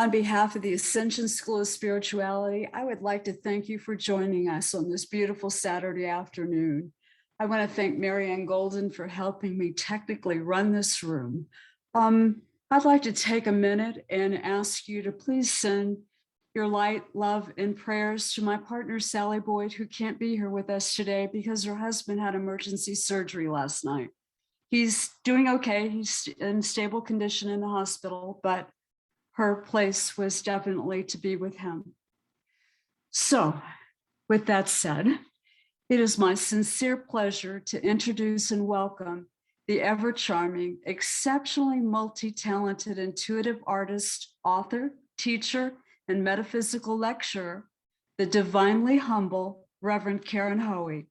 On behalf of the Ascension School of Spirituality, I would like to thank you for joining us on this beautiful Saturday afternoon. I want to thank Marianne Golden for helping me technically run this room. I'd like to take a minute and ask you to please send your light, love, and prayers to my partner, Sally Boyd, who can't be here with us today because her husband had emergency surgery last night. He's doing okay. He's in stable condition in the hospital, but her place was definitely to be with him. So, with that said, it is my sincere pleasure to introduce and welcome the ever-charming, exceptionally multi-talented, intuitive artist, author, teacher, and metaphysical lecturer, the divinely humble Reverend Karen Haughey.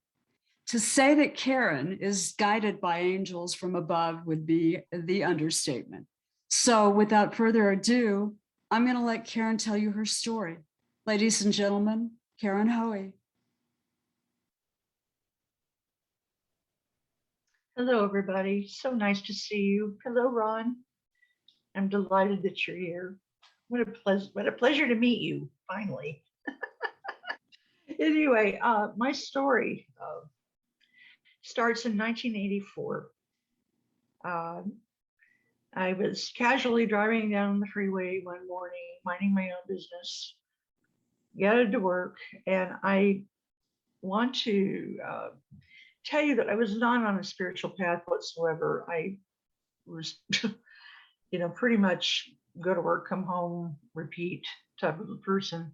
To say that Karen is guided by angels from above would be the understatement. So without further ado, I'm going to let Karen tell you her story. Ladies and gentlemen, Karen Haughey. Hello, everybody. So nice to see you. Hello, Ron. I'm delighted that you're here. What a pleasure to meet you, finally. Anyway, my story starts in 1984. I was casually driving down the freeway one morning, minding my own business, headed to work, and I want to tell you that I was not on a spiritual path whatsoever. I was, pretty much go to work, come home, repeat type of a person.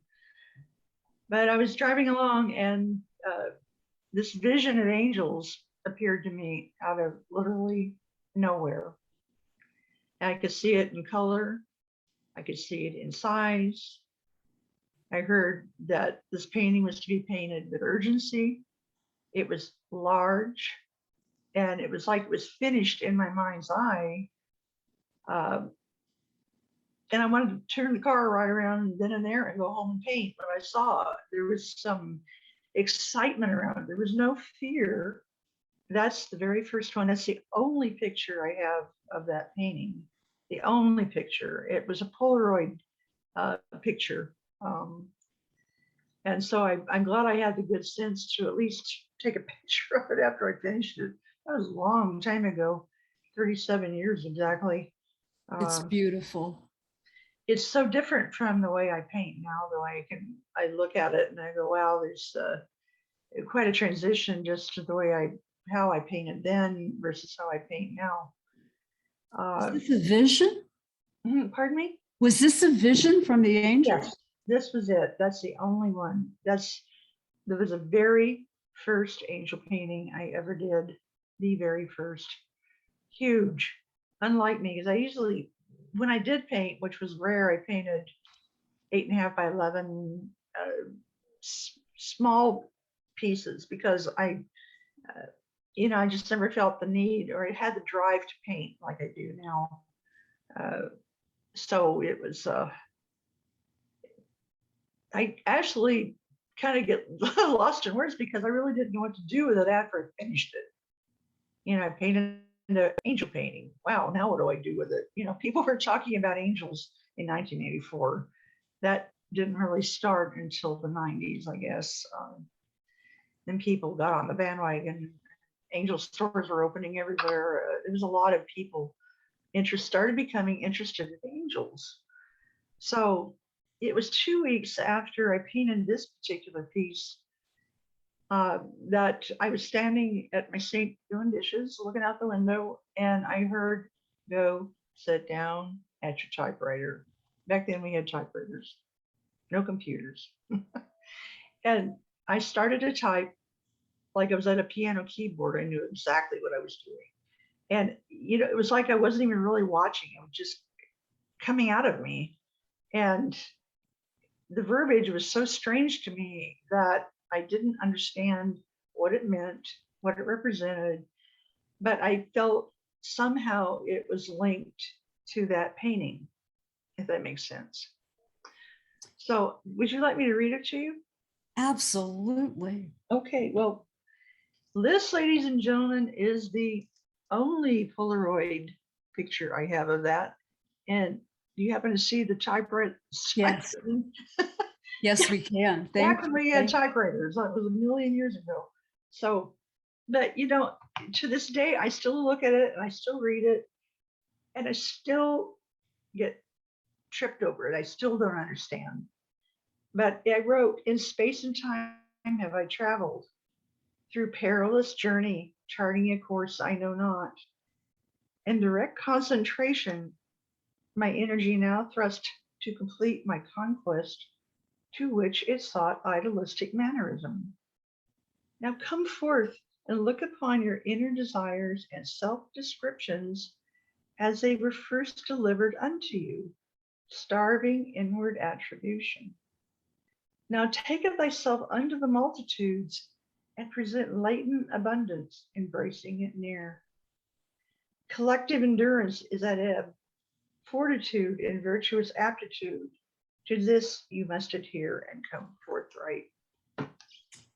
But I was driving along, and this vision of angels appeared to me out of literally nowhere. I could see it in color. I could see it in size. I heard that this painting was to be painted with urgency. It was large, and it was like it was finished in my mind's eye. And I wanted to turn the car right around then and there and go home and paint. But I saw there was some excitement around it. There was no fear. That's the very first one. That's the only picture I have of that painting. The only picture. It was a Polaroid picture. And so I'm glad I had the good sense to at least take a picture of it after I finished it. That was a long time ago, 37 years exactly. It's beautiful. It's so different from the way I paint now, though. I look at it and I go, wow, there's quite a transition just to the way how I painted then versus how I paint now. Is this a vision? Pardon me? Was this a vision from the angels? Yes, this was it. That's the only one. There was a very first angel painting I ever did. The very first. Huge. Unlike me, because I usually, when I did paint, which was rare, I painted 8.5 by 11 small pieces because I just never felt the need or I had the drive to paint like I do now. So it was, I actually kind of get lost in words because I really didn't know what to do with it after I finished it. I painted an angel painting. Wow, now what do I do with it? People were talking about angels in 1984. That didn't really start until the 90s, I guess. Then people got on the bandwagon. Angel stores were opening everywhere. There was a lot of people started becoming interested in angels. So it was 2 weeks after I painted this particular piece that I was standing at my sink doing dishes, looking out the window, and I heard, "Go sit down at your typewriter." Back then we had typewriters, no computers. And I started to type like I was at a piano keyboard. I knew exactly what I was doing. And, it was like I wasn't even really watching. It was just coming out of me. And the verbiage was so strange to me that I didn't understand what it meant, what it represented, but I felt somehow it was linked to that painting, if that makes sense. So would you like me to read it to you? Absolutely. Okay, well, this, ladies and gentlemen, is the only Polaroid picture I have of that. And do you happen to see the typewriter? Yes. Yes, we can. Thank Back when you. we had typewriters, that was a million years ago. So, but to this day, I still look at it and I still read it, and I still get tripped over it. I still don't understand. But I wrote, in space and time have I traveled through perilous journey, charting a course I know not. In direct concentration, my energy now thrust to complete my conquest, to which it sought idealistic mannerism. Now come forth and look upon your inner desires and self-descriptions as they were first delivered unto you, starving inward attribution. Now take of thyself unto the multitudes and present latent abundance, embracing it near. Collective endurance is at ebb, fortitude and virtuous aptitude. To this you must adhere and come forthright.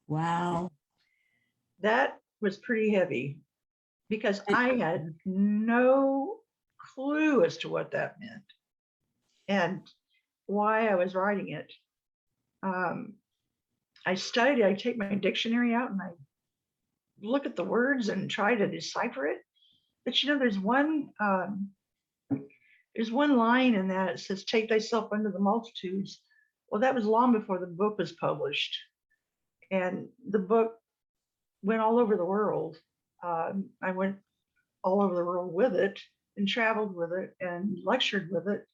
Wow. That was pretty heavy because I had no clue as to what that meant and why I was writing it. I studied, I take my dictionary out and I look at the words and try to decipher it. But there's one line in that. It says, "Take thyself unto the multitudes." Well, that was long before the book was published, and the book went all over the world. I went all over the world with it and traveled with it and lectured with it.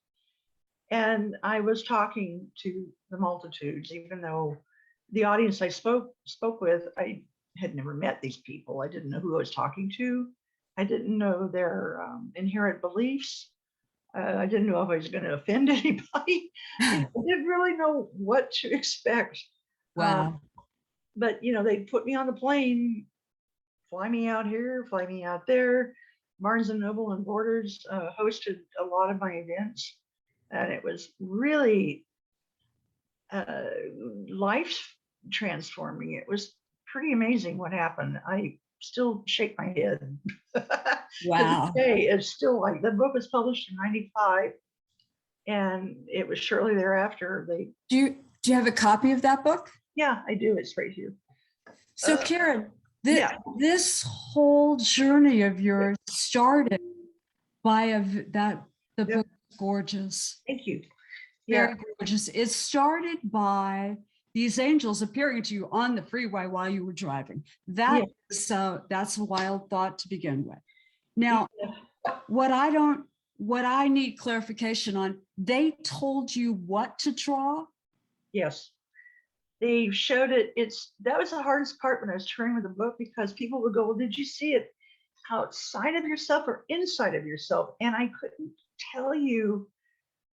And I was talking to the multitudes, even though the audience I spoke with, I had never met these people. I didn't know who I was talking to. I didn't know their inherent beliefs. I didn't know if I was going to offend anybody. I didn't really know what to expect. Wow. But they put me on the plane, fly me out here, fly me out there. Barnes and Noble and Borders hosted a lot of my events, and it was really life transforming. It was pretty amazing what happened. I still shake my head. Wow. To this day, it's still like the book was published in '95, and it was shortly thereafter Do you have a copy of that book? Yeah, I do. It's right here. So Karen, yeah. this whole journey of yours started by the Yep. book is gorgeous. Thank you. Very gorgeous. It started by these angels appearing to you on the freeway while you were driving. That's a wild thought to begin with. Now, what I need clarification on, they told you what to draw? Yes. They showed it. That was the hardest part when I was touring with the book, because people would go, "Well, did you see it outside of yourself or inside of yourself?" And I couldn't tell you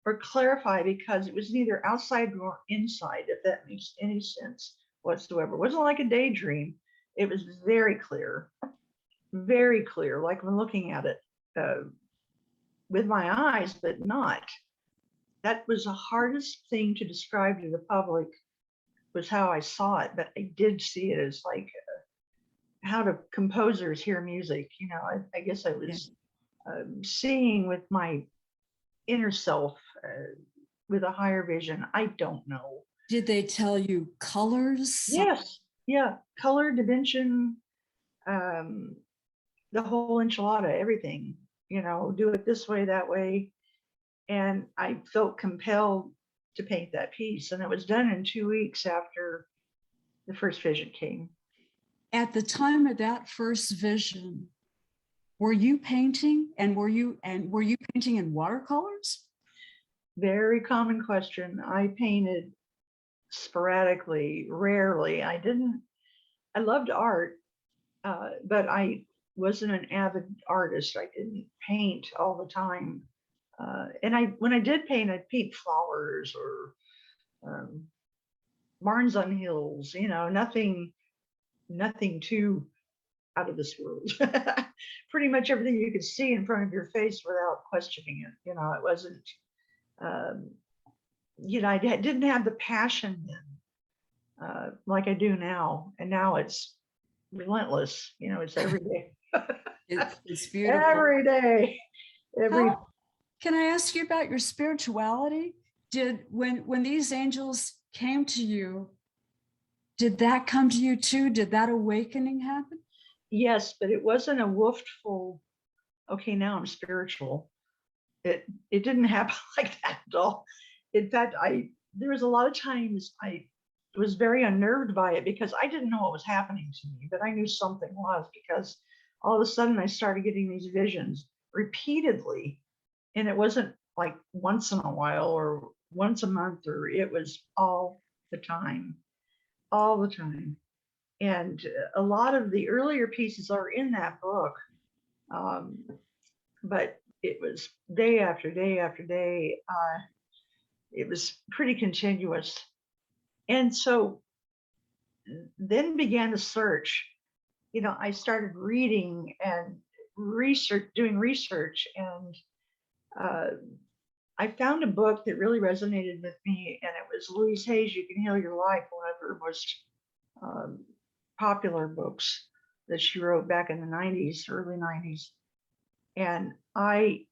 or clarify, because it was neither outside nor inside, if that makes any sense whatsoever. It wasn't like a daydream. It was very clear, like when looking at it with my eyes, but not. That was the hardest thing to describe to the public, was how I saw it, but I did see it as like how do composers hear music. I guess I was seeing with my inner self with a higher vision. I don't know. Did they tell you colors? Yes. Yeah. Color, dimension, the whole enchilada, everything, do it this way, that way. And I felt compelled to paint that piece. And it was done in 2 weeks after the first vision came. At the time of that first vision, were you painting and were you painting in watercolors? Very common question. I painted sporadically, rarely. I loved art, but I wasn't an avid artist. I didn't paint all the time. And when I did paint, I'd paint flowers or barns on hills, nothing too out of this world. Pretty much everything you could see in front of your face without questioning it. It wasn't, I didn't have the passion then, like I do now. And now it's relentless. It's every day. It's beautiful. Every day. Can I ask you about your spirituality? When these angels came to you, did that come to you too? Did that awakening happen? Yes, but it wasn't a wooful, okay, now I'm spiritual. It didn't happen like that at all. In fact, there was a lot of times I was very unnerved by it because I didn't know what was happening to me, but I knew something was, because all of a sudden I started getting these visions repeatedly. And it wasn't like once in a while or once a month, or it was all the time, all the time. And a lot of the earlier pieces are in that book. Um, but it was day after day after day. It was pretty continuous. And so then began the search. I started reading and doing research, and uh, I found a book that really resonated with me, and it was Louise Hay's "You Can Heal Your Life," one of her most um, popular books that she wrote back in the 90s, early 90s. And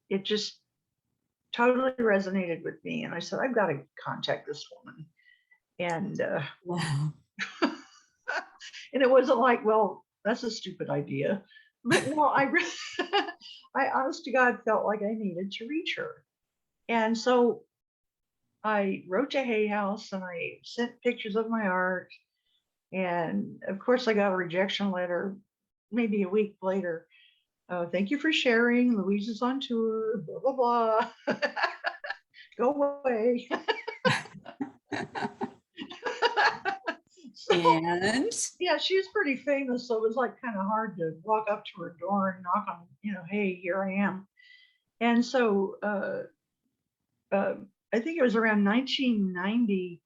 it just totally resonated with me. And I said, I've got to contact this woman. And Wow. and it wasn't like, well, that's a stupid idea. But no, I honest to God felt like I needed to reach her. And so I wrote to Hay House and I sent pictures of my art. And of course, I got a rejection letter maybe a week later. Oh, thank you for sharing. Louise is on tour, blah, blah, blah. Go away. So, And yeah, she's pretty famous. So it was like kind of hard to walk up to her door and knock on, hey, here I am. And so I think it was around 1990.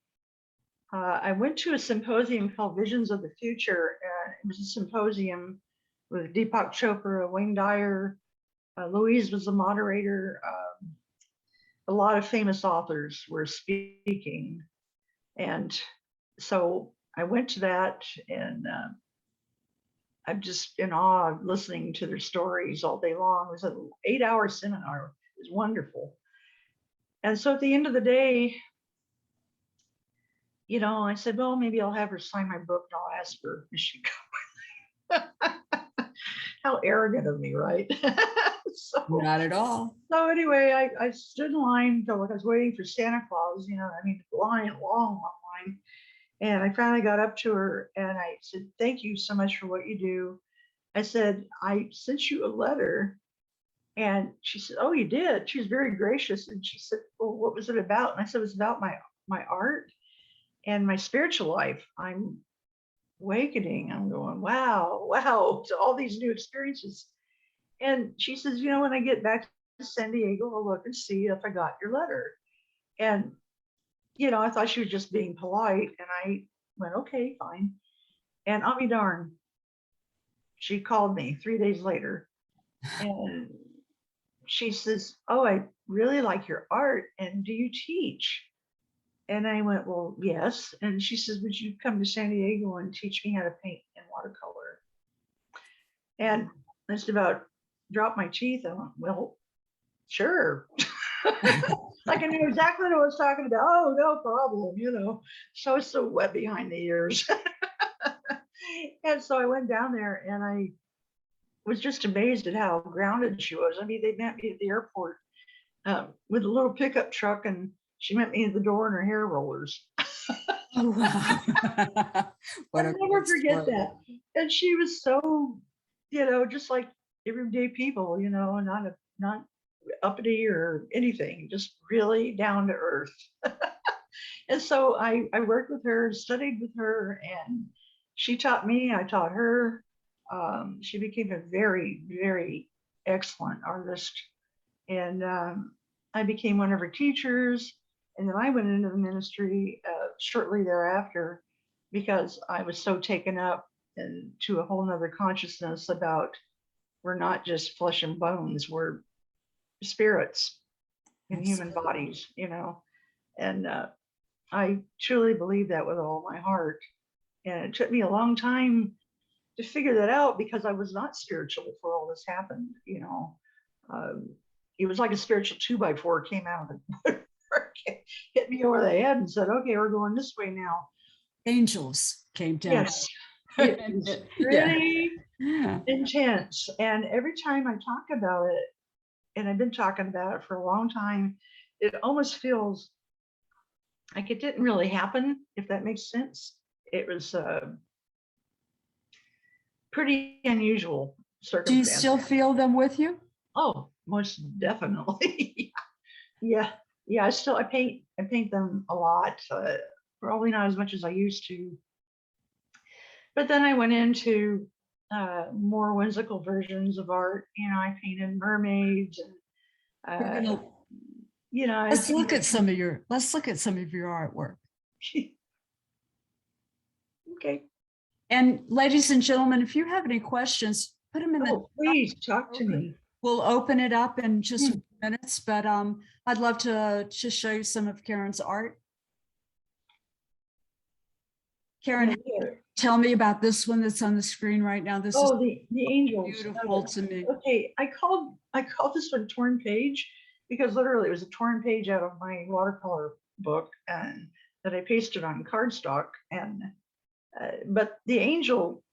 I went to a symposium called Visions of the Future. It was a symposium with Deepak Chopra, Wayne Dyer. Louise was the moderator. A lot of famous authors were speaking. And so I went to that, and I'm just in awe of listening to their stories all day long. It was an 8-hour seminar. It was wonderful. And so at the end of the day, I said, well, maybe I'll have her sign my book and I'll ask her if she come. How arrogant of me, right? not at all. So anyway, I stood in line, felt like I was waiting for Santa Claus, long line. And I finally got up to her and I said, thank you so much for what you do. I said, I sent you a letter. And she said, oh, you did? She was very gracious. And she said, well, what was it about? And I said, it was about my art and my spiritual life. I'm awakening. I'm going, wow, to all these new experiences. And she says, when I get back to San Diego, I'll look and see if I got your letter. And, I thought she was just being polite. And I went, okay, fine. And I'll be darned, she called me 3 days later. And she says, oh, I really like your art. And do you teach? And I went, well, yes. And she says, would you come to San Diego and teach me how to paint in watercolor? And I just about dropped my teeth. I went, well, sure. Like I knew exactly what I was talking about. Oh, no problem, so wet behind the ears. And so I went down there and I was just amazed at how grounded she was. I mean, they met me at the airport with a little pickup truck, and she met me at the door in her hair rollers. Oh, wow. I'll never forget that. And she was so, just like everyday people, not uppity or anything, just really down to earth. And so I worked with her, studied with her, and she taught me, I taught her. She became a very, very excellent artist. And I became one of her teachers. And then I went into the ministry shortly thereafter because I was so taken up into a whole nother consciousness about we're not just flesh and bones, we're spirits in human bodies, and I truly believe that with all my heart. And it took me a long time to figure that out because I was not spiritual before all this happened. Um, it was like a spiritual 2x4 came out of it, hit me over the head and said, okay, we're going this way now. Angels came down. Yes, it was pretty Yeah. intense. And every time I talk about it, and I've been talking about it for a long time, it almost feels like it didn't really happen, if that makes sense. It was pretty unusual Do you circumstance. still feel them with you? Oh, most definitely. Yeah, yeah. I paint them a lot. Probably not as much as I used to. But then I went into more whimsical versions of art. You know, I painted mermaids, and We're gonna you know, I let's look painted. at some of your artwork. Okay. And ladies and gentlemen, if you have any questions, put them in the. Oh, please talk to me. We'll open it up in just a few minutes, but I'd love to show you some of Karen's art. Karen, Yeah. tell me about this one that's on the screen right now. This is The angels. beautiful to me. Okay, I called this one torn page because literally it was a torn page out of my watercolor book and that I pasted on cardstock. And but the angel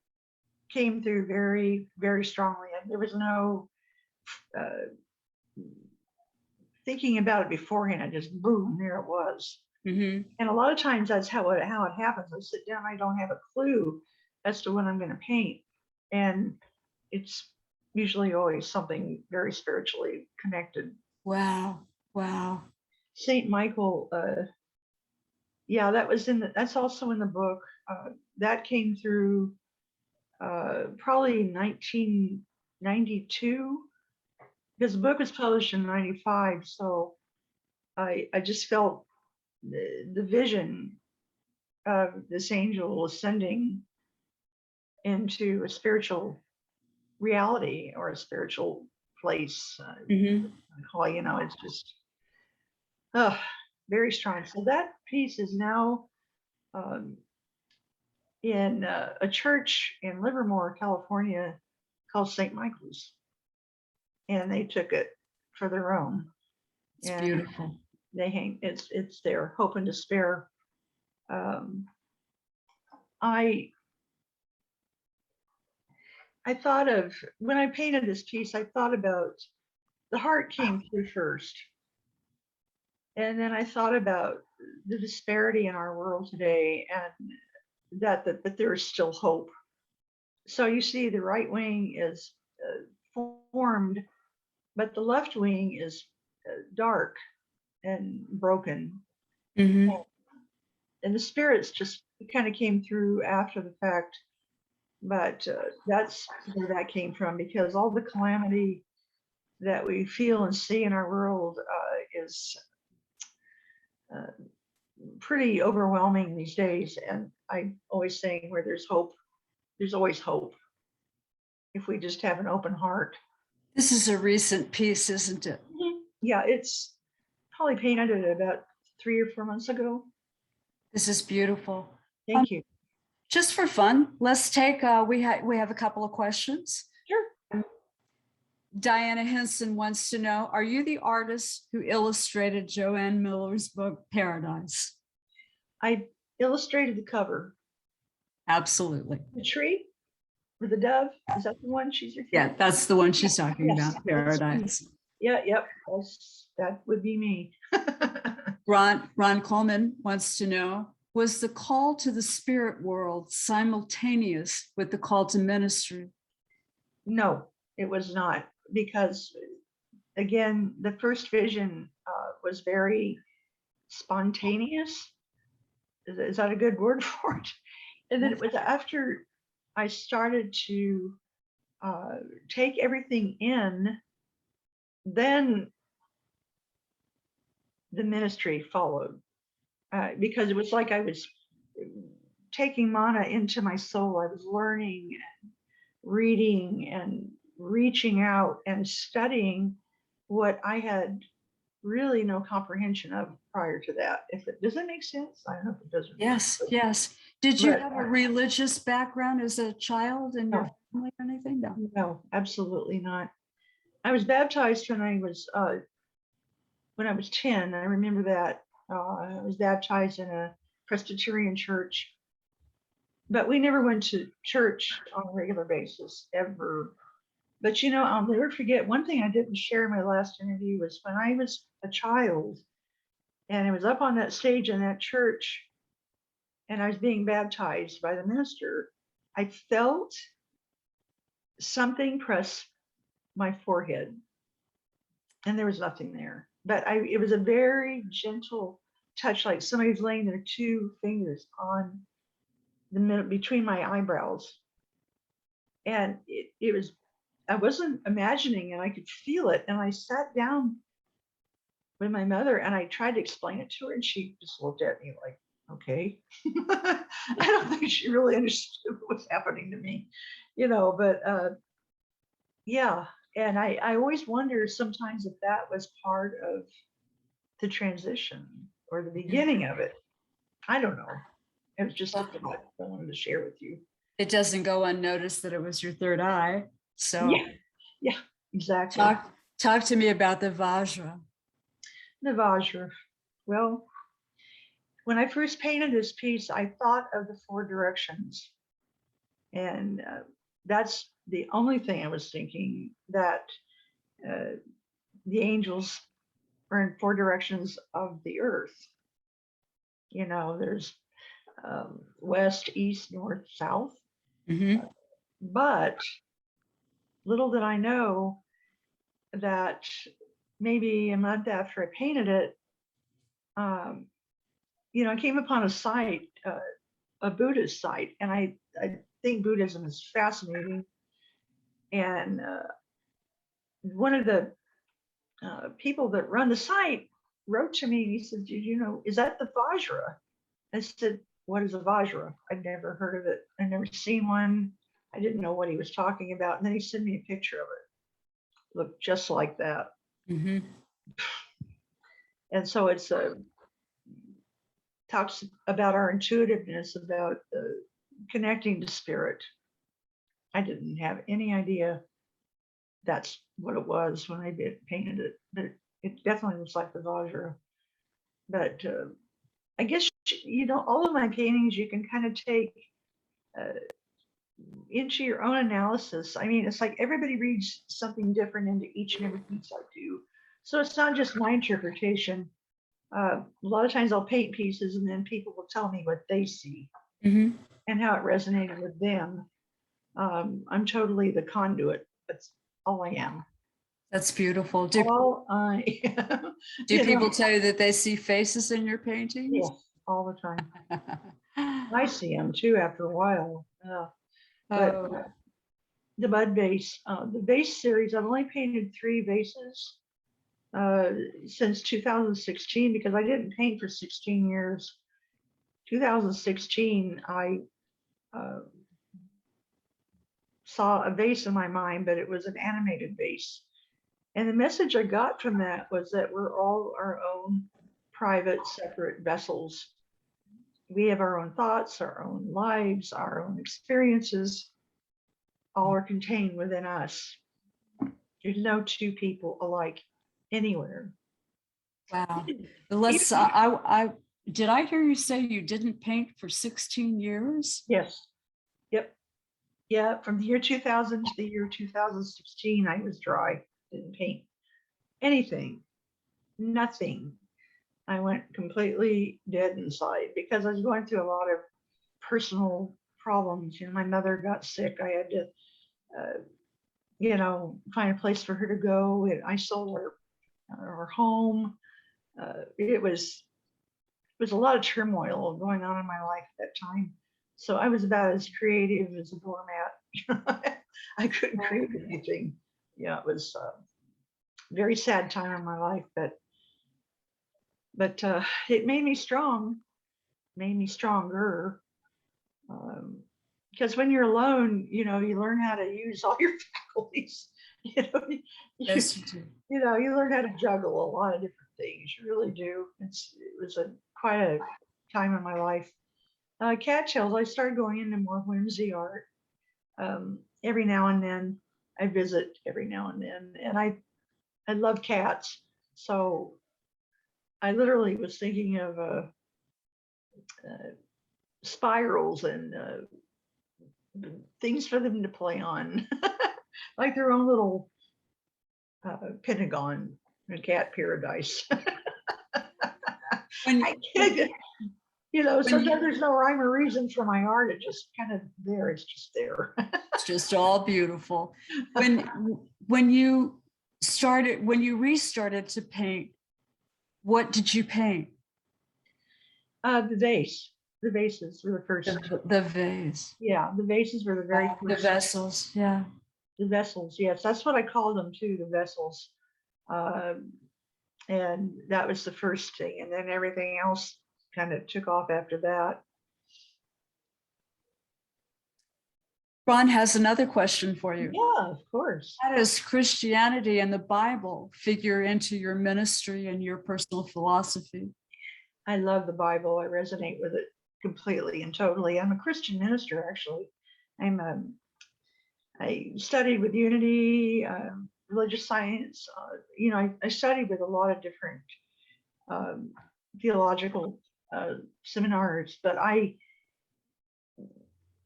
came through very, very strongly, and there was no thinking about it beforehand. Just boom, there it was. Mm-hmm. And a lot of times that's how it happens. I sit down, I don't have a clue as to what I'm going to paint, and it's usually always something very spiritually connected. Wow. Wow. Saint Michael, yeah, that's also in the book. That came through probably 1992, because the book was published in 95. So I just felt the vision of this angel ascending into a spiritual reality or a spiritual place. Mm-hmm. You know, it's just very strong. So that piece is now in a church in Livermore, California, called St. Michael's, and they took it for their own. It's and beautiful. They hang. It's their hope and despair. I thought of, when I painted this piece, I thought about the heart came through first. And then I thought about the disparity in our world today, and that there is still hope. So you see, the right wing is formed, but the left wing is dark and broken. Mm-hmm. And the spirits just kind of came through after the fact. But that's where that came from, because all the calamity that we feel and see in our world is pretty overwhelming these days. And I'm always saying, where there's hope, there's always hope, if we just have an open heart. This is a recent piece, isn't it? Yeah, it's probably painted it about 3 or 4 months ago. This is beautiful. Thank you. Just for fun, let's take, we have a couple of questions. Sure. Diana Henson wants to know, are you the artist who illustrated Joanne Miller's book, Paradise? I illustrated the cover. Absolutely. The tree with the dove, is that the one she's referring to? Yeah, that's the one she's talking Yes, about, Paradise. Yeah, yep, that would be me. Ron Coleman wants to know, was the call to the spirit world simultaneous with the call to ministry? No, it was not, because again, the first vision was very spontaneous. Is that a good word for it? And then it was after I started to take everything in, then the ministry followed. Because it was like I was taking mana into my soul. I was learning and reading and reaching out and studying what I had really no comprehension of prior to that. Does that make sense? I don't know if it does. Yes, yes. Did you have a religious background as a child in your family or anything? No. No, absolutely not. I was baptized when I was 10. I remember that. I was baptized in a Presbyterian church, but we never went to church on a regular basis ever. But I'll never forget one thing I didn't share in my last interview was when I was a child and I was up on that stage in that church and I was being baptized by the minister. I felt something press my forehead and there was nothing there. But it was a very gentle touch, like somebody's laying their two fingers on the middle between my eyebrows. And it was, I wasn't imagining and I could feel it. And I sat down with my mother and I tried to explain it to her and she just looked at me like, okay. I don't think she really understood what was happening to me, but yeah. And I always wonder sometimes if that was part of the transition or the beginning of it. I don't know. It was just a thought I wanted to share with you. It doesn't go unnoticed that it was your third eye. So yeah, exactly. Talk to me about the Vajra. The Vajra. Well, when I first painted this piece, I thought of the four directions. And that's the only thing I was thinking, that the angels are in four directions of the earth. There's west, east, north, south. Mm-hmm. But little did I know that maybe a month after I painted it, I came upon a site, a Buddhist site, and I think Buddhism is fascinating. And one of the people that run the site wrote to me and he said, is that the Vajra? I said, what is a Vajra? I'd never heard of it. I'd never seen one. I didn't know what he was talking about. And then he sent me a picture of it. Looked just like that. Mm-hmm. And so it's talks about our intuitiveness, about connecting to spirit. I didn't have any idea that's what it was when I painted it, but it definitely was like the Vajra. But I guess, all of my paintings you can kind of take into your own analysis. I mean, it's like everybody reads something different into each and every piece I do. So it's not just my interpretation. A lot of times I'll paint pieces and then people will tell me what they see Mm-hmm. and how it resonated with them. I'm totally the conduit. That's all I am. That's beautiful. All I am. Do people tell you that they see faces in your paintings? Yes, all the time. I see them too after a while. But the mud vase, the vase series, I've only painted 3 vases since 2016 because I didn't paint for 16 years. 2016, I saw a vase in my mind, but it was an animated vase. And the message I got from that was that we're all our own private, separate vessels. We have our own thoughts, our own lives, our own experiences, all are contained within us. There's no two people alike anywhere. Wow. Let's, did I hear you say you didn't paint for 16 years? Yes. Yep. Yeah. From the year 2000 to the year 2016, I was dry. Didn't paint anything. Nothing. I went completely dead inside because I was going through a lot of personal problems. My mother got sick. I had to, find a place for her to go. And I sold our home. It was a lot of turmoil going on in my life at that time. So I was about as creative as a doormat. I couldn't create anything. Yeah, it was a very sad time in my life, but it made me strong, made me stronger. Because when you're alone, you learn how to use all your faculties. Yes, you do. You learn how to juggle a lot of different things. You really do. It was quite a time in my life. Cattails, I started going into more whimsy art every now and then. I visit every now and then, and I love cats. So I literally was thinking of spirals and things for them to play on, like their own little pentagon, a cat paradise. When, I can't, when sometimes you, there's no rhyme or reason for my art. It just kind of there. It's just there. it's just all beautiful. When you restarted to paint, what did you paint? The vase. The vases were the first. The vase. Yeah, the vases were the very The first. vessels, yeah. The vessels, yes, that's what I called them too, the vessels. And that was the first thing. And then everything else kind of took off after that. Ron has another question for you. Yeah, of course. How does Christianity and the Bible figure into your ministry and your personal philosophy? I love the Bible. I resonate with it completely and totally. I'm a Christian minister, actually. I studied with Unity, religious science. I studied with a lot of different theological seminars, but I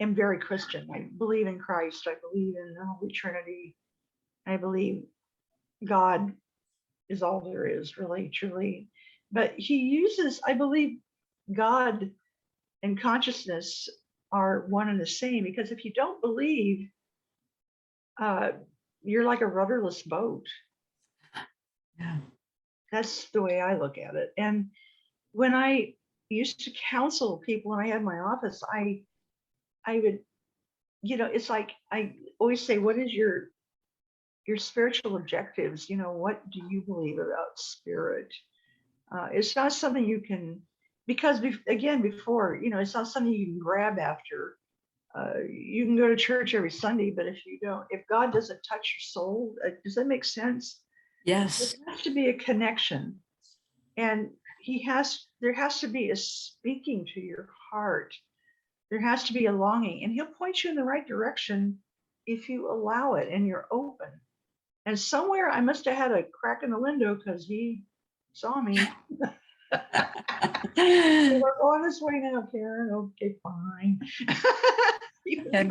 am very Christian. I believe in Christ. I believe in the Holy Trinity. I believe God is all there is, really, truly. But I believe God and consciousness are one and the same, because if you don't believe, you're like a rudderless boat. Yeah. That's the way I look at it. And when I used to counsel people when I had my office, I would, it's like I always say, what is your spiritual objectives? What do you believe about spirit? It's not something you can, because before, it's not something you can grab after. You can go to church every Sunday, but if God doesn't touch your soul, does that make sense? Yes. There has to be a connection, and there has to be a speaking to your heart. There has to be a longing, and he'll point you in the right direction if you allow it and you're open. And somewhere I must have had a crack in the window, because he saw me. We're going this way now, Karen. Okay, fine. And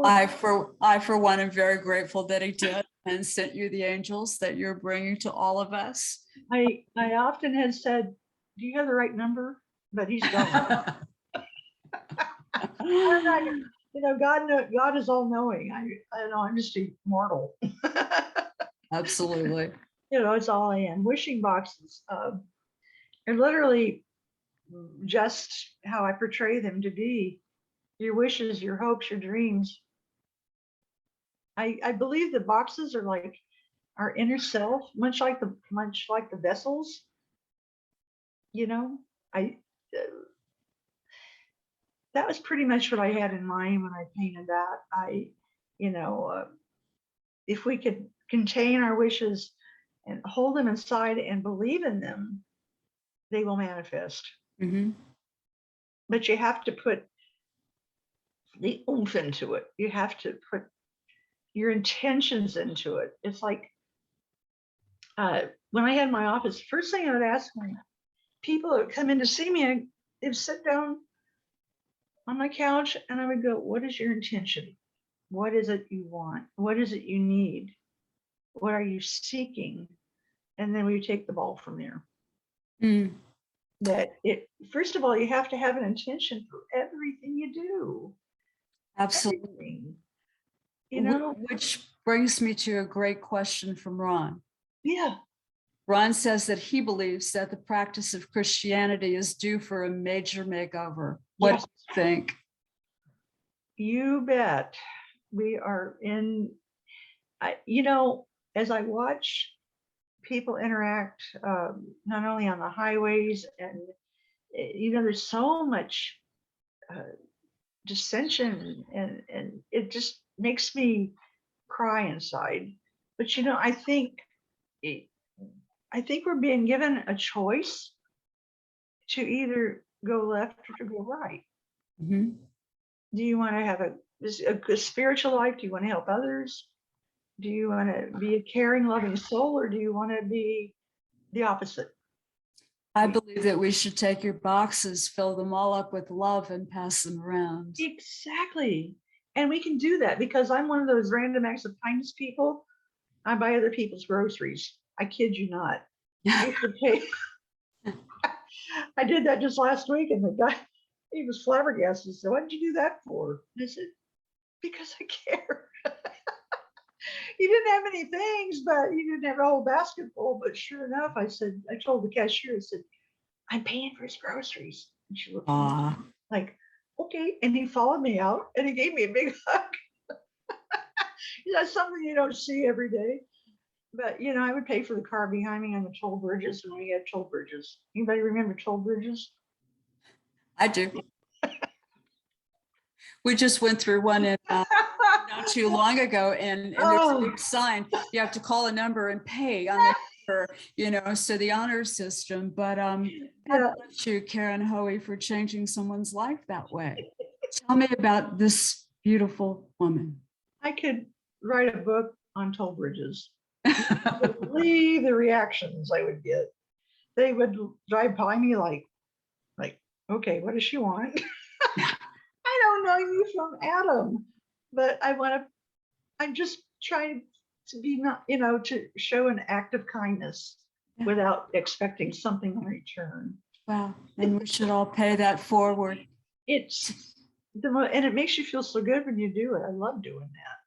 I, for one, am very grateful that he did and sent you the angels that you're bringing to all of us. I often had said, do you have the right number? But he's gone. God is all knowing. I know I'm just a mortal. Absolutely. It's all I am. Wishing boxes are literally just how I portray them to be. Your wishes, your hopes, your dreams. I believe the boxes are like our inner self, much like the vessels. That was pretty much what I had in mind when I painted that. If we could contain our wishes and hold them inside and believe in them, they will manifest. Mm-hmm. But you have to put the oomph into it. You have to put your intentions into it. It's like when I had my office, first thing I would ask my people that would come in to see me, they'd sit down on my couch and I would go, what is your intention? What is it you want? What is it you need? What are you seeking? And then we take the ball from there. Mm. First of all, you have to have an intention for everything you do. Absolutely. Everything, Which brings me to a great question from Ron. Yeah. Ron says that he believes that the practice of Christianity is due for a major makeover. What do you think? You bet. We are as I watch people interact, not only on the highways, and there's so much dissension, and it just makes me cry inside. But I think we're being given a choice to either go left or to go right. Mm-hmm. Do you want to have Is a spiritual life? Do you want to help others? Do you want to be a caring, loving soul, or do you want to be the opposite? I believe that we should take your boxes, fill them all up with love, and pass them around. Exactly. And we can do that because I'm one of those random acts of kindness people. I buy other people's groceries. I kid you not. I used to pay. I did that just last week, and the guy, he was flabbergasted. He said, "What did you do that for?" And I said, "Because I care." He didn't have any things, but he didn't have a whole basket full. But sure enough, I told the cashier, I said, "I'm paying for his groceries." And she looked at me like, "Okay." And he followed me out and he gave me a big hug. That's something you don't see every day. But I would pay for the car behind me on the toll bridges when we had toll bridges. Anybody remember toll bridges? I do. We just went through one in not too long ago, and there's a big sign. You have to call a number and pay on the number, so the honor system. But God bless you, Karen Haughey, for changing someone's life that way. Tell me about this beautiful woman. I could write a book on toll bridges. You believe the reactions I would get. They would drive by me like, okay, what does she want? I don't know you from Adam, but I'm just trying to be to show an act of kindness without expecting something in return. Wow. And we should all pay that forward. And it makes you feel so good when you do it. I love doing that.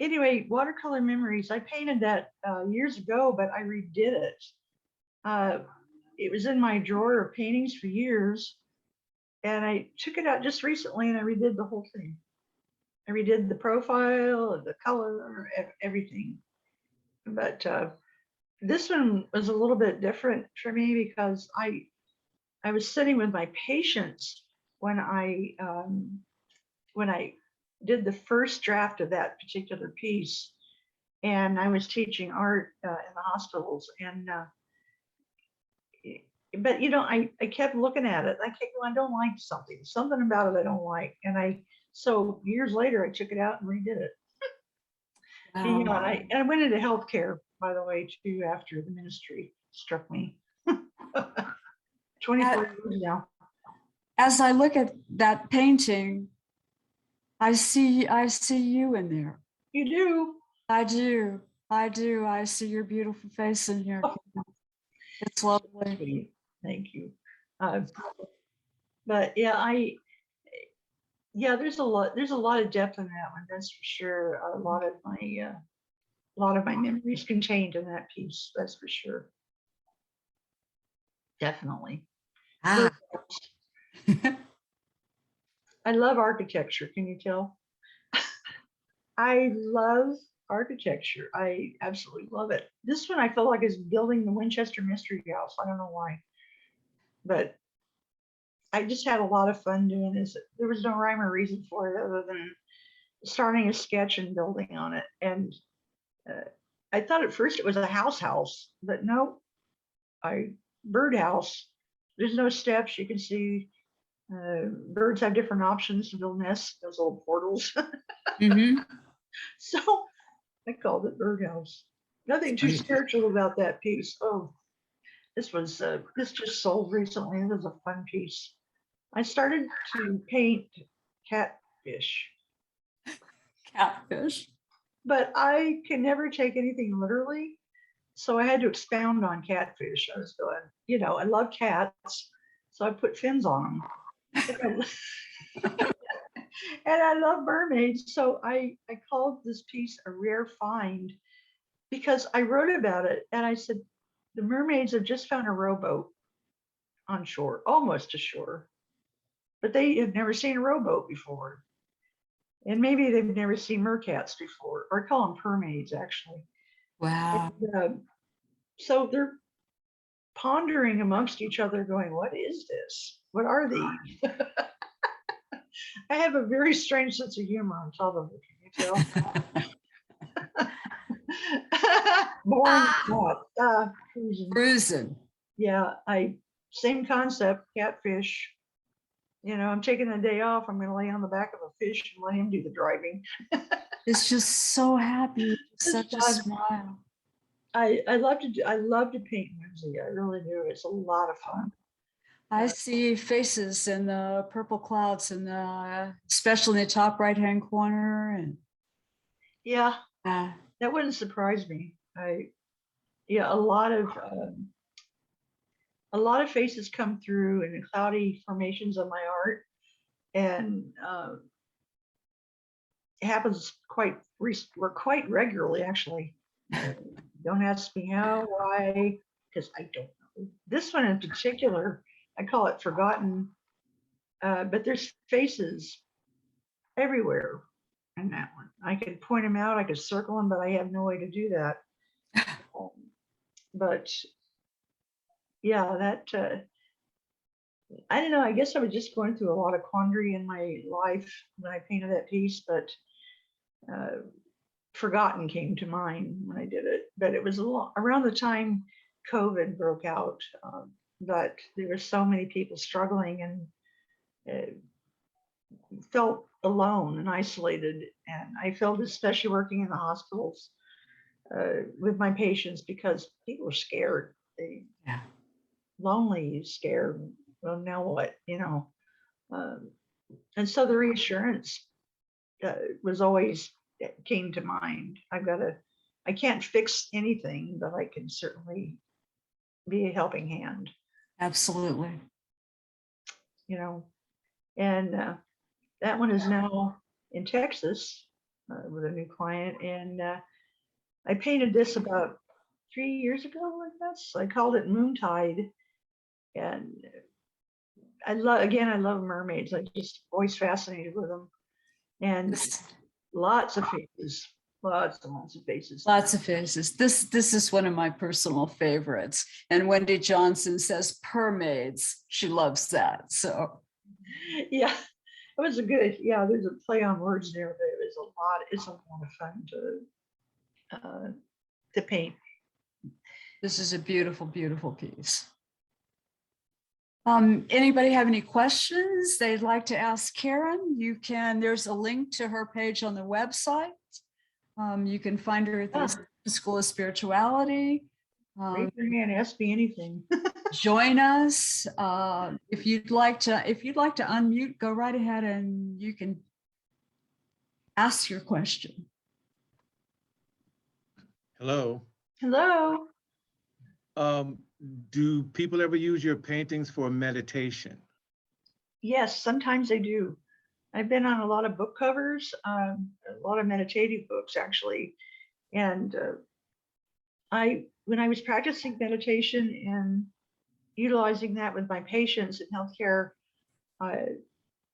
Anyway, watercolor memories. I painted that years ago, but I redid it. It was in my drawer of paintings for years. And I took it out just recently and I redid the whole thing. I redid the profile, the color, everything. But this one was a little bit different for me because I was sitting with my patients when I did the first draft of that particular piece, and I was teaching art in the hospitals. And but I kept looking at it. I kept going, I don't like something about it I don't like. And so years later, I took it out and redid it. Wow. And I went into healthcare, by the way, too, after the ministry struck me. 24 years now. As I look at that painting, I see you in there. You do? I do. I see your beautiful face in here. Oh. It's lovely. Thank you. But there's a lot of depth in that one, that's for sure. A lot of my memories contained in that piece, that's for sure. Definitely. I love architecture, can you tell? I love architecture. I absolutely love it. This one I felt like is building the Winchester Mystery House. I don't know why, but I just had a lot of fun doing this. There was no rhyme or reason for it other than starting a sketch and building on it. And I thought at first it was a house, but no, birdhouse. There's no steps. You can see birds have different options to build nests, those old portals. Mm-hmm. So I called it birdhouse. Nothing too spiritual about that piece. Oh, this just sold recently. It was a fun piece. I started to paint catfish. Catfish. But I can never take anything literally. So I had to expound on catfish. I was going, I love cats. So I put fins on them. And I love mermaids. So I called this piece a rare find because I wrote about it. And I said, the mermaids have just found a rowboat on shore, almost ashore. But they have never seen a rowboat before. And maybe they've never seen mercats before, or I call them permaids, actually. Wow. And, so they're pondering amongst each other going, what is this? What are these? I have a very strange sense of humor on top of it, can you tell? Boring. Cruising. Yeah, same concept, catfish. I'm taking a day off. I'm going to lay on the back of a fish and let him do the driving. It's just so happy, It's such a fun. smile. I love to I love to paint, Lindsay. I really do. It's a lot of fun. I see faces in the purple clouds and especially in the top right-hand corner. And Yeah, uh, that wouldn't surprise me. Yeah, a lot of faces come through in the cloudy formations of my art, and it happens quite regularly, actually. Don't ask me how, why, because I don't know. This one in particular, I call it forgotten, but there's faces everywhere in that one. I could point them out, I could circle them, but I have no way to do that. Um, but yeah, that I don't know. I guess I was just going through a lot of quandary in my life when I painted that piece, but uh, forgotten came to mind when I did it. But it was around the time COVID broke out. But there were so many people struggling and felt alone and isolated. And I felt especially working in the hospitals with my patients because people were scared. They yeah, lonely, scared. Well, now what? Um, and so the reassurance was always came to mind. I can't fix anything, but I can certainly be a helping hand, absolutely. you know. And that one is now in Texas with a new client. And I painted this about 3 years ago, I guess. I called it Moontide. And I love mermaids. I just always fascinated with them. And This, lots of faces, lots and lots of faces. lots of faces. This is one of my personal favorites. And Wendy Johnson says permaids. She loves that. So Yeah, it was a good, yeah, there's a play on words there, but it's a lot of fun to paint. this is a beautiful, beautiful piece. Anybody have any questions they'd like to ask Karen? There's a link to her page on the website. You can find her at the Ascension School of Spirituality. Raise your hand, ask me anything. Join us. If you'd like to unmute, go right ahead and you can ask your question. Hello. Hello. Do people ever use your paintings for meditation? Yes, sometimes they do. I've been on a lot of book covers, a lot of meditative books actually. And when I was practicing meditation and utilizing that with my patients in healthcare,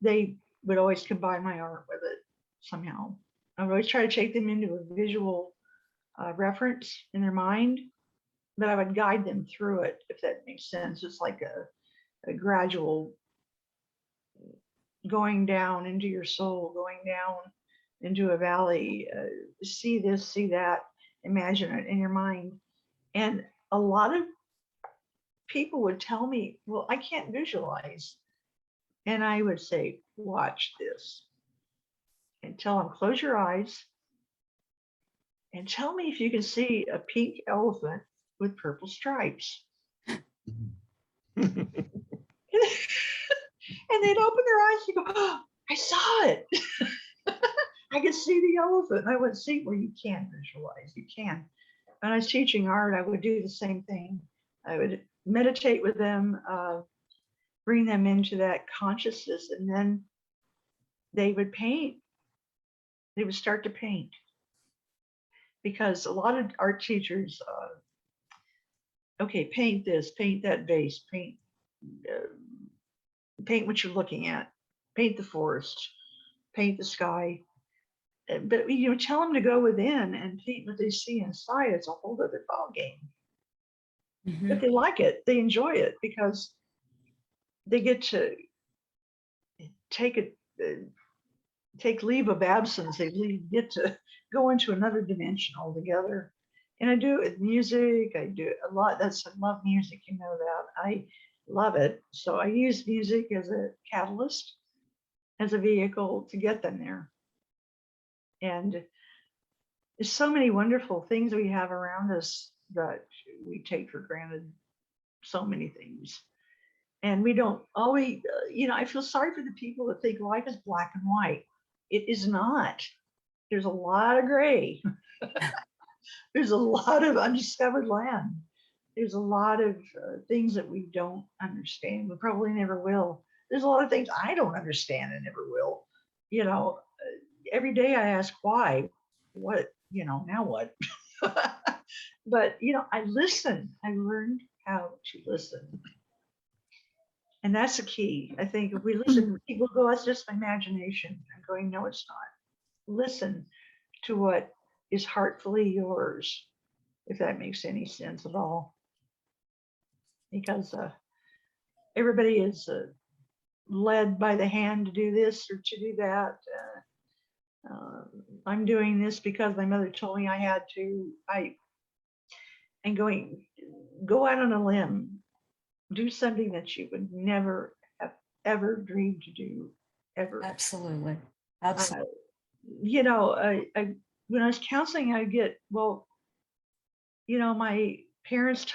they would always combine my art with it somehow. I would always try to take them into a visual reference in their mind, but I would guide them through it, if that makes sense. It's like a gradual going down into your soul, going down into a valley, see this, see that, imagine it in your mind. And a lot of people would tell me, well, I can't visualize. And I would say, watch this. And tell them, close your eyes and tell me if you can see a pink elephant with purple stripes. And they'd open their eyes and go, oh, I saw it. I could see the elephant. And I would see, well, you can visualize, you can. When I was teaching art, I would do the same thing. I would meditate with them, bring them into that consciousness, and then they would paint. They would start to paint. Because a lot of art teachers, okay, paint this, paint that vase, paint what you're looking at, paint the forest, paint the sky. But tell them to go within and paint what they see inside. It's a whole other ball game. Mm-hmm. But they like it, they enjoy it because they get to take leave of absence. They get to go into another dimension altogether. And I do it with music. I do a lot. I love music. You know that. love it. So I use music as a catalyst, as a vehicle to get them there. And there's so many wonderful things we have around us that we take for granted, so many things. And we don't always, I feel sorry for the people that think life is black and white. It is not. There's a lot of gray. There's a lot of undiscovered land. There's a lot of things that we don't understand. We probably never will. There's a lot of things I don't understand and never will. Every day I ask why, what, now what? But, I listen. I learned how to listen. And that's the key. I think if we listen, people go, that's just my imagination. I'm going, no, it's not. Listen to what is heartfully yours, if that makes any sense at all. Because everybody is led by the hand to do this or to do that. I'm doing this because my mother told me I had to. I'm going, go out on a limb, do something that you would never have ever dreamed to do, ever. Absolutely. Absolutely. When I was counseling, I get, my parents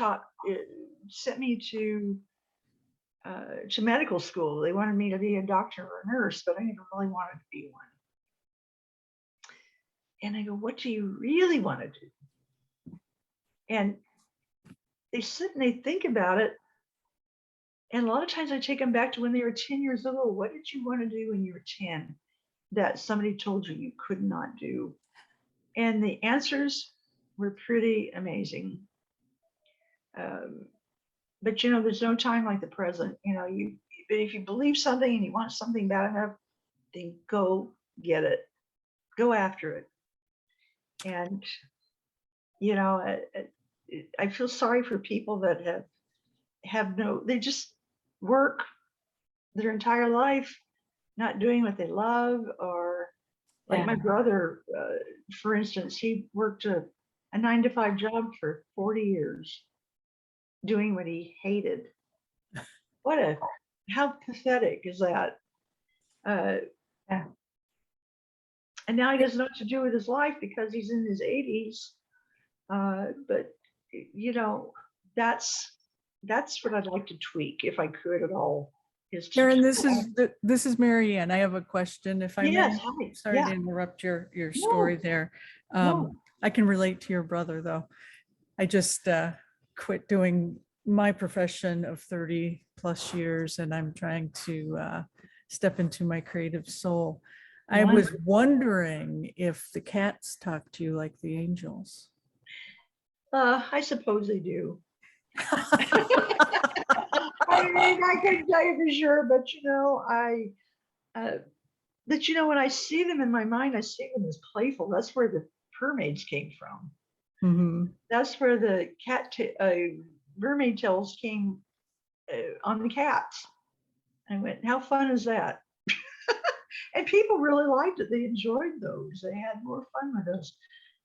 sent me to medical school. They wanted me to be a doctor or a nurse, but I never really wanted to be one. And I go, what do you really want to do? And they sit and they think about it. And a lot of times I take them back to when they were 10 years old. What did you want to do when you were 10 that somebody told you you could not do? And the answers were pretty amazing. But there's no time like the present. But if you believe something and you want something bad enough, then go get it. Go after it. And I feel sorry for people that they just work their entire life not doing what they love, or like my brother, for instance, he worked a 9-to-5 job for 40 years doing what he hated. How pathetic is that? And now he doesn't know what to do with his life because he's in his 80s. But that's what I'd like to tweak if I could at all. Karen, this is Mary Ann. I have a question, if I Yes, may. hi. Sorry Yeah. to interrupt your story there. I can relate to your brother, though. I just quit doing my profession of 30 plus years, and I'm trying to step into my creative soul. I was wondering if the cats talk to you like the angels. I suppose they do. I mean, I couldn't tell you for sure, but when I see them in my mind, I see them as playful. That's where the mermaids came from. Mm-hmm. That's where the mermaid tails came on the cats. I went, how fun is that? And people really liked it. They enjoyed those. They had more fun with those.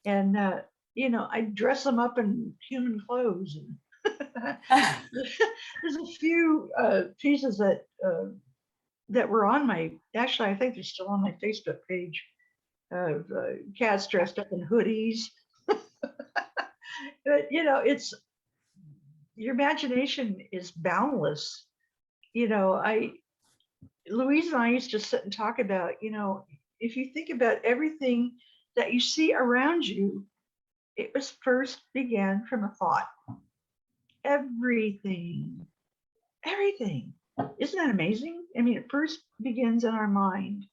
And, I dress them up in human clothes. And there's a few pieces that were on actually, I think they're still on my Facebook page of cats dressed up in hoodies. But, it's, your imagination is boundless. Louise and I used to sit and talk about, if you think about everything that you see around you, it was first began from a thought. Everything. Isn't that amazing? I mean, it first begins in our mind.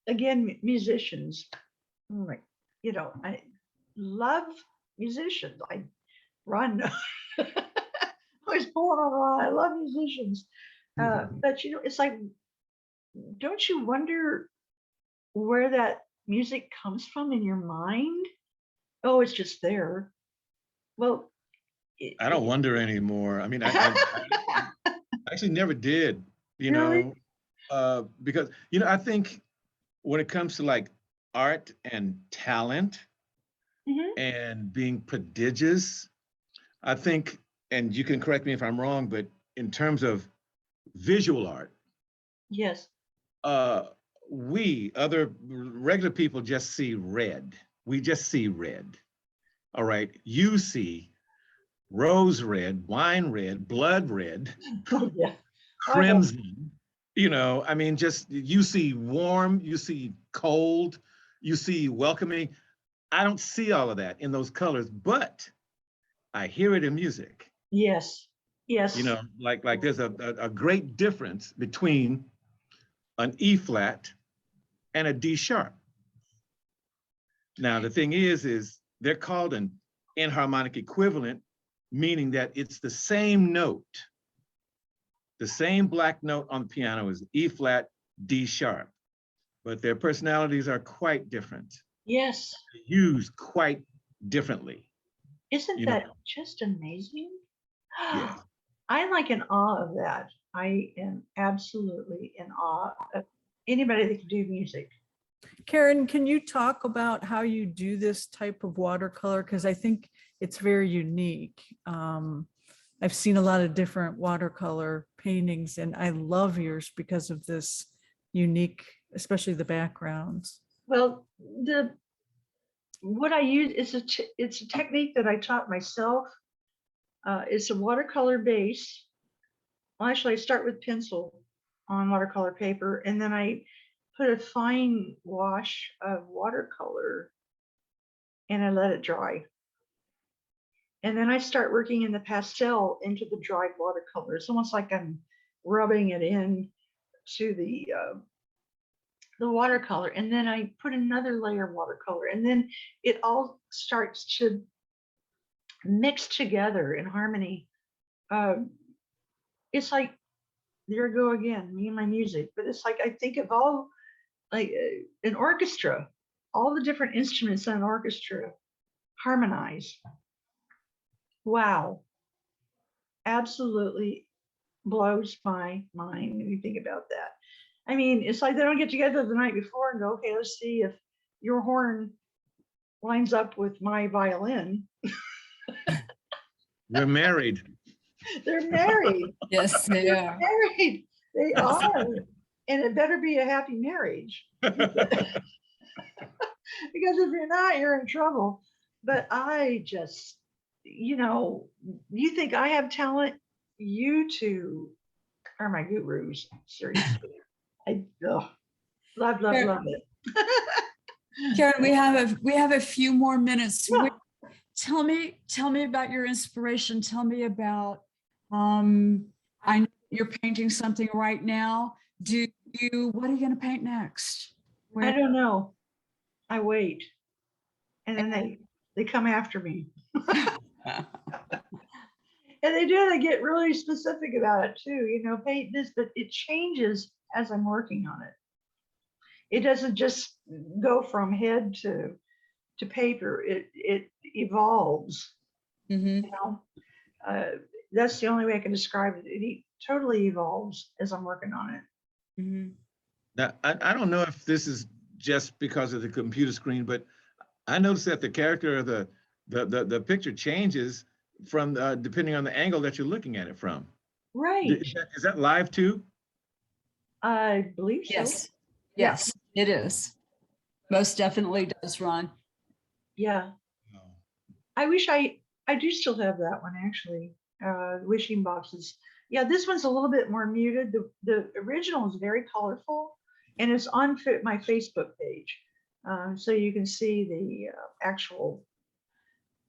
Again, musicians. I love musicians. I was born on Ron. I love musicians. But it's like, don't you wonder where that music comes from in your mind? Oh, it's just there. Well, I don't wonder anymore. I mean, I actually never did, Really? because, I think when it comes to like art and talent and being prodigious, I think, and you can correct me if I'm wrong, but in terms of visual art, Yes. we other regular people just see red. We just see red. All right. You see rose red, wine red, blood red, Oh, yeah. crimson. You know, I mean, just you see warm, you see cold, you see welcoming. I don't see all of that in those colors, but I hear it in music. Yes. Yes. You know, like there's a great difference between an E flat and a D sharp. Now, the thing is they're called an enharmonic equivalent, meaning that it's the same note. The same black note on the piano is E flat, D sharp, but their personalities are quite different, Yes. used quite differently. Isn't You that know, just amazing? yeah. I'm like in awe of that. I am absolutely in awe of anybody that can do music. Karen, can you talk about how you do this type of watercolor? Because I think it's very unique. I've seen a lot of different watercolor paintings, and I love yours because of this unique, especially the backgrounds. Well, what I use is it's a technique that I taught myself. It's a watercolor base. Well, actually, I start with pencil on watercolor paper, and then I put a fine wash of watercolor and I let it dry. And then I start working in the pastel into the dried watercolor. It's almost like I'm rubbing it in to the watercolor. And then I put another layer of watercolor. And then it all starts to mix together in harmony. It's like, there I go again, me and my music. But it's like I think of all like an orchestra, all the different instruments in an orchestra harmonize. Wow. Absolutely blows my mind when you think about that. I mean, it's like they don't get together the night before and go, okay, let's see if your horn lines up with my violin. We're married. They're married. Yes, they They're are. married. They are. And it better be a happy marriage. Because if you're not, you're in trouble. But I just, you think I have talent? You two are my gurus. Seriously. I love it. Karen, we have a few more minutes. Yeah. Tell me about your inspiration. Tell me about I know you're painting something right now. What are you going to paint next? I don't know. I wait. And then they come after me. And they get really specific about it too. Paint this, but it changes as I'm working on it. It doesn't just go from head to paper. It evolves. Mhm. That's the only way I can describe it. It totally evolves as I'm working on it. Mhm. Now, I don't know if this is just because of the computer screen, but I noticed that the character of the picture changes from depending on the angle that you're looking at it from. Right. Is that live too? I believe so. Yes. Yeah. Yes, it is. Most definitely does, Ron. Yeah. No. I wish I do still have that one actually. Wishing boxes. Yeah, this one's a little bit more muted. The original is very colorful, and it's on my Facebook page, so you can see the actual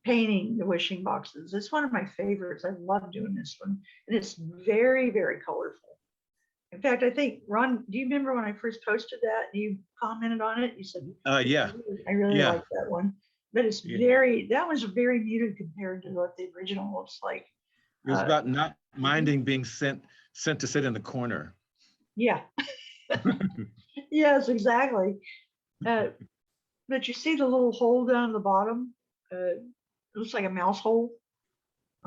painting, the wishing boxes. It's one of my favorites. I love doing this one, and it's very, very colorful. In fact, I think Ron, do you remember when I first posted that and you commented on it? You said, Yeah. I really Yeah. like that one. But it's Yeah. that one's very muted compared to what the original looks like. It was about not minding being sent to sit in the corner. Yeah. Yes, exactly. But you see the little hole down the bottom? It looks like a mouse hole.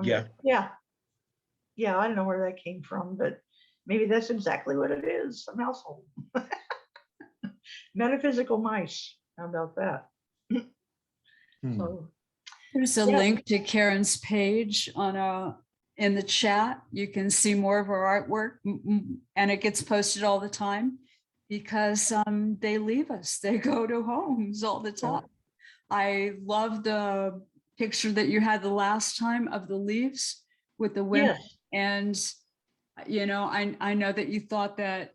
Yeah. Yeah. Yeah, I don't know where that came from, but maybe that's exactly what it is, a mouse hole. Metaphysical mice. How about that? Hmm. So, There's a yeah. link to Karen's page on in the chat. You can see more of our artwork, and it gets posted all the time because they leave us. They go to homes all the time. I love the picture that you had the last time of the leaves with the women. Yes. And, I know that you thought that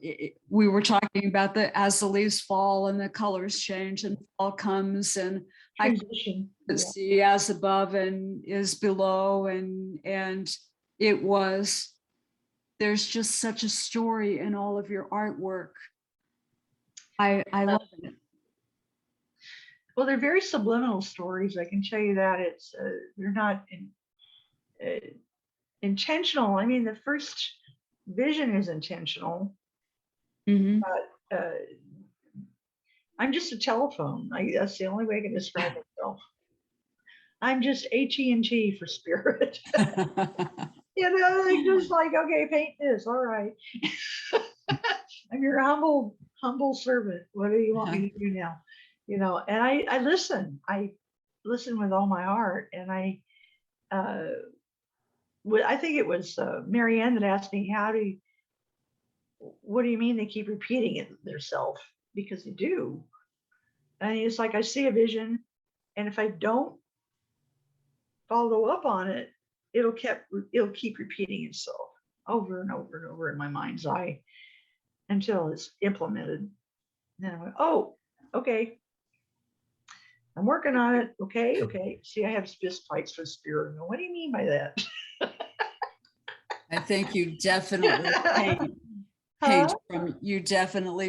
we were talking about as the leaves fall and the colors change and fall comes, and Transition. I see as above and is below, and there's just such a story in all of your artwork. I love it. Well, they're very subliminal stories. I can tell you that. They're not intentional. I mean, the first vision is intentional. Mhm. But I'm just a telephone. That's the only way I can describe myself. I'm just AT&T for spirit. Just like, okay, paint this. All right. I'm your humble servant. What do you want me to do now? And I listen. I listen with all my heart. And I think it was Marianne that asked me, what do you mean they keep repeating it themselves? Because they do. And it's like, I see a vision, and if I don't follow up on it, it'll keep repeating itself over and over and over in my mind's eye until it's implemented. And then I went, oh, okay. I'm working on it. Okay. See, I have fist fights for spirit. What do you mean by that? I think you definitely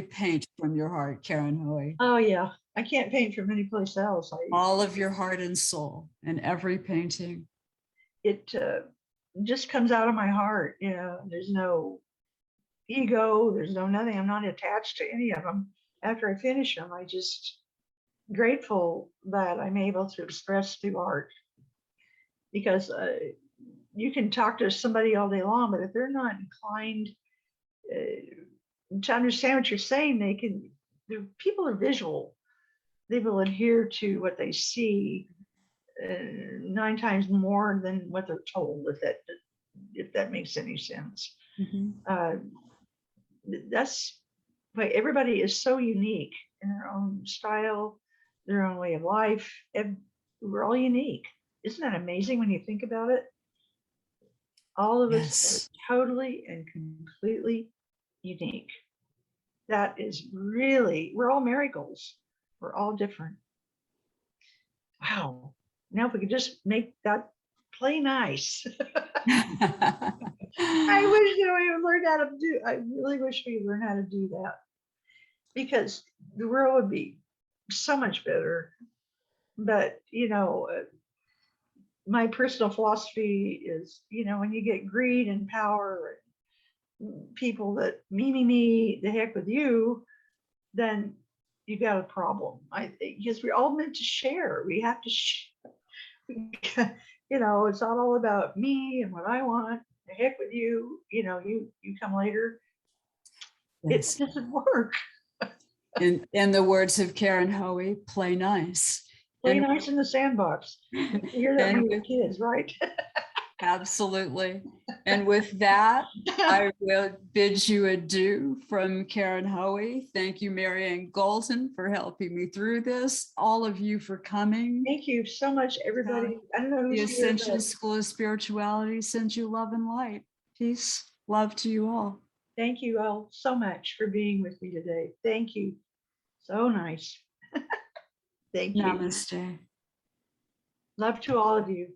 paint from your heart, Karen Haughey. Oh yeah, I can't paint from any place else. All of your heart and soul in every painting. It just comes out of my heart. There's no ego. There's no nothing. I'm not attached to any of them. After I finish them, I just grateful that I'm able to express through art. Because you can talk to somebody all day long, but if they're not inclined to understand what you're saying, people are visual. They will adhere to what they see 9 times more than what they're told, if that makes any sense. Mm-hmm. That's why everybody is so unique in their own style, their own way of life. We're all unique. Isn't that amazing when you think about it? All of us are totally and completely unique. That is really, we're all miracles. We're all different. Wow. Now, if we could just make that play nice. I wish we would learn how to do. I really wish we learned how to do that, because the world would be so much better. But my personal philosophy is, when you get greed and power, and people that me, the heck with you, then you got a problem. Because we're all meant to share. We have to it's not all about me and what I want. The heck with you. You come later. Yes. It doesn't work. In the words of Karen Haughey, play nice. Play nice in the sandbox. You hear that when you're kids, right? Absolutely. And with that, I will bid you adieu from Karen Haughey. Thank you, Marianne Golden, for helping me through this. All of you for coming. Thank you so much, everybody. I don't know The who's here, Ascension School of Spirituality sends you love and light. Peace, love to you all. Thank you all so much for being with me today. Thank you. So nice. Thank you. Namaste. Love to all of you.